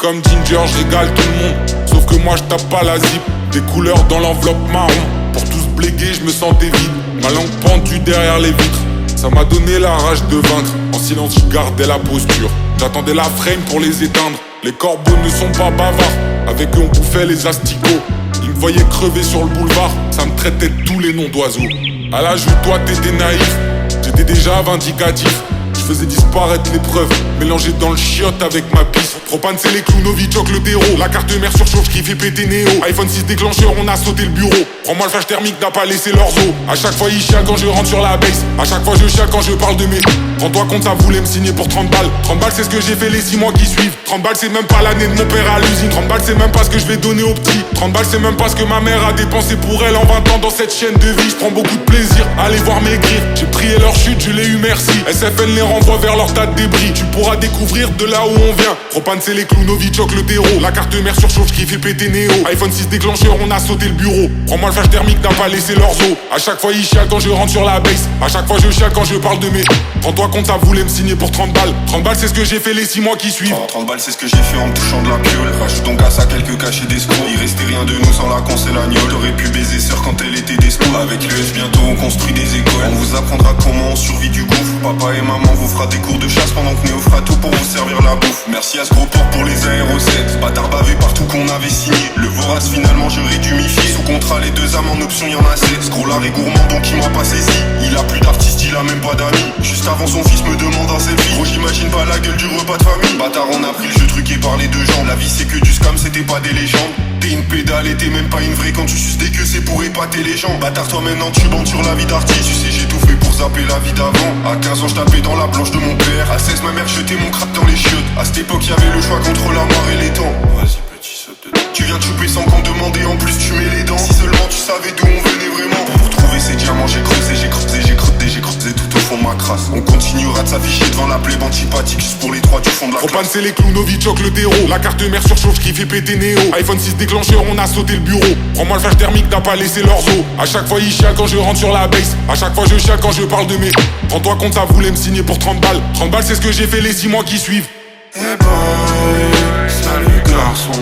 comme Ginger, je régale tout le monde. Sauf que moi je tape pas la zip. Des couleurs dans l'enveloppe marron. Pour tous bléguer, je me sentais vide. Ma langue pendue derrière les vitres. Ça m'a donné la rage de vaincre. En silence, je gardais la posture. J'attendais la frame pour les éteindre. Les corbeaux ne sont pas bavards. Avec eux on bouffait les asticots. Ils me voyaient crever sur le boulevard. Ça me traitait de tous les noms d'oiseaux. À l'âge où toi t'étais naïf, j'étais déjà vindicatif. Je faisais disparaître les preuves, mélangées dans le chiotte avec ma pisse. Propane c'est les clowns, Novichok le terreau. La carte mère surchauffe qui fait péter Néo. iPhone 6 déclencheur, on a sauté le bureau. Prends-moi le flash thermique, n'a pas laissé leurs os. A chaque fois ils chialent quand je rentre sur la base. A chaque fois je chiale quand je parle de mes. Rends-toi compte, ça voulait me signer pour 30 balles. 30 balles c'est ce que j'ai fait les 6 mois qui suivent. 30 balles c'est même pas l'année de mon père à l'usine. 30 balles c'est même pas ce que je vais donner aux petits. 30 balles c'est même pas ce que ma mère a dépensé pour elle en 20 ans dans cette chaîne de vie. Je prends beaucoup de plaisir à les voir maigrir. J'ai prié leur chute, je l'ai eu merci. SFL les renvoie vers leur tas de débris. Tu pourras découvrir de là où on vient. Propane c'est les clowns, Novichok le terreau. La carte mère surchauffe qui fait péter Néo. iPhone 6 déclencheur, on a sauté le bureau. Prends-moi le flash thermique, n'a pas laissé leurs os. A chaque fois ils chialent quand je rentre sur la base. A chaque fois je chiale quand je parle de mes. Rends-toi compte, ça voulait me signer pour 30 balles. 30 balles c'est ce que j'ai fait les 6 mois qui suivent. 30 balles c'est ce que j'ai fait en me touchant de la piole. Rajoute donc à ça quelques cachets d'escrocs. Il restait rien de nous sans la et l'agnole. T'aurais pu baiser sœur quand elle était desco. Avec l'US bientôt on construit des écoles. On vous apprendra comment on survit du gouffre. Papa et maman vous fera des cours de chasse pendant que Néo fera tout pour vous servir la bouffe. Merci à ce gros port pour les aérosets. Bâtard bavé partout qu'on avait signé. Le vorace finalement je rédumifié. Sous contrat les 2 âmes en option y'en a 7. Ce gros là est gourmand donc il m'a pas saisi. Il a plus d'artistes, il a même pas d'amis. Juste avant son fils me demande un selfie. Gros j'imagine pas la gueule du repas de famille. Bâtard on a pris le jeu truqué par les 2 jambes. La vie c'est que du scam, c'était pas des légendes. T'es une pédale et t'es même pas une vraie. Quand tu suces des queues c'est pour épater les gens. Bâtard toi maintenant tu bandes sur la vie d'artiste. Tu sais j'ai tout fait pour zapper la vie d'avant. À 15 ans je tapais dans la blanche de mon père. À 16 ma mère jetait mon crack dans les chiottes. À cette époque y'avait le choix contre la mort et les temps. Vas-y petit saute dedans. Tu viens de chouper sans qu'on demande et en plus tu mets les dents. Si seulement tu savais d'où on venait vraiment. Pour trouver ces diamants j'ai creusé, j'ai creusé, j'ai creusé, j'ai creusé tout au fond de ma crasse. On continuera de s'afficher devant la plèbe antipathique. Juste pour les 3 du fond de la Propane classe. c'est les clowns, Novichok le terreau. La carte mère surchauffe qui fait péter Néo. iPhone 6 déclencheur, on a sauté le bureau. Prends-moi le flash thermique, n'a pas laissé leurs os. A chaque fois ils chialent quand je rentre sur la base. A chaque fois je chiale quand je parle de mes. Rends-toi compte, ça voulait me signer pour 30 balles. 30 balles c'est ce que j'ai fait les 6 mois qui suivent. Hey boy, salut garçon.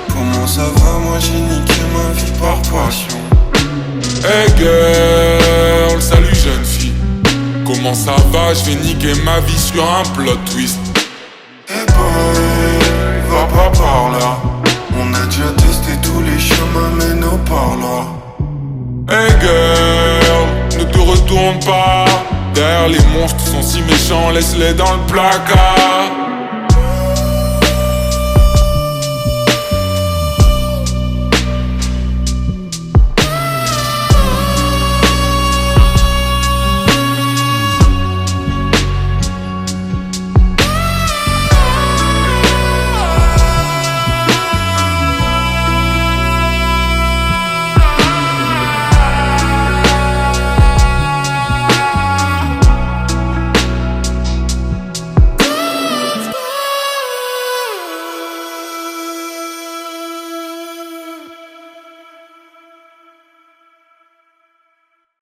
Comment ça va? Moi j'ai niqué ma vie par passion. Hey girl, salut jeune fille. Comment ça va? Je vais niquer ma vie sur un plot twist. Hey boy, va pas par là. On a déjà testé tous les chemins mais nos par là. Hey girl, ne te retourne pas. Derrière les monstres sont si méchants, laisse-les dans le placard.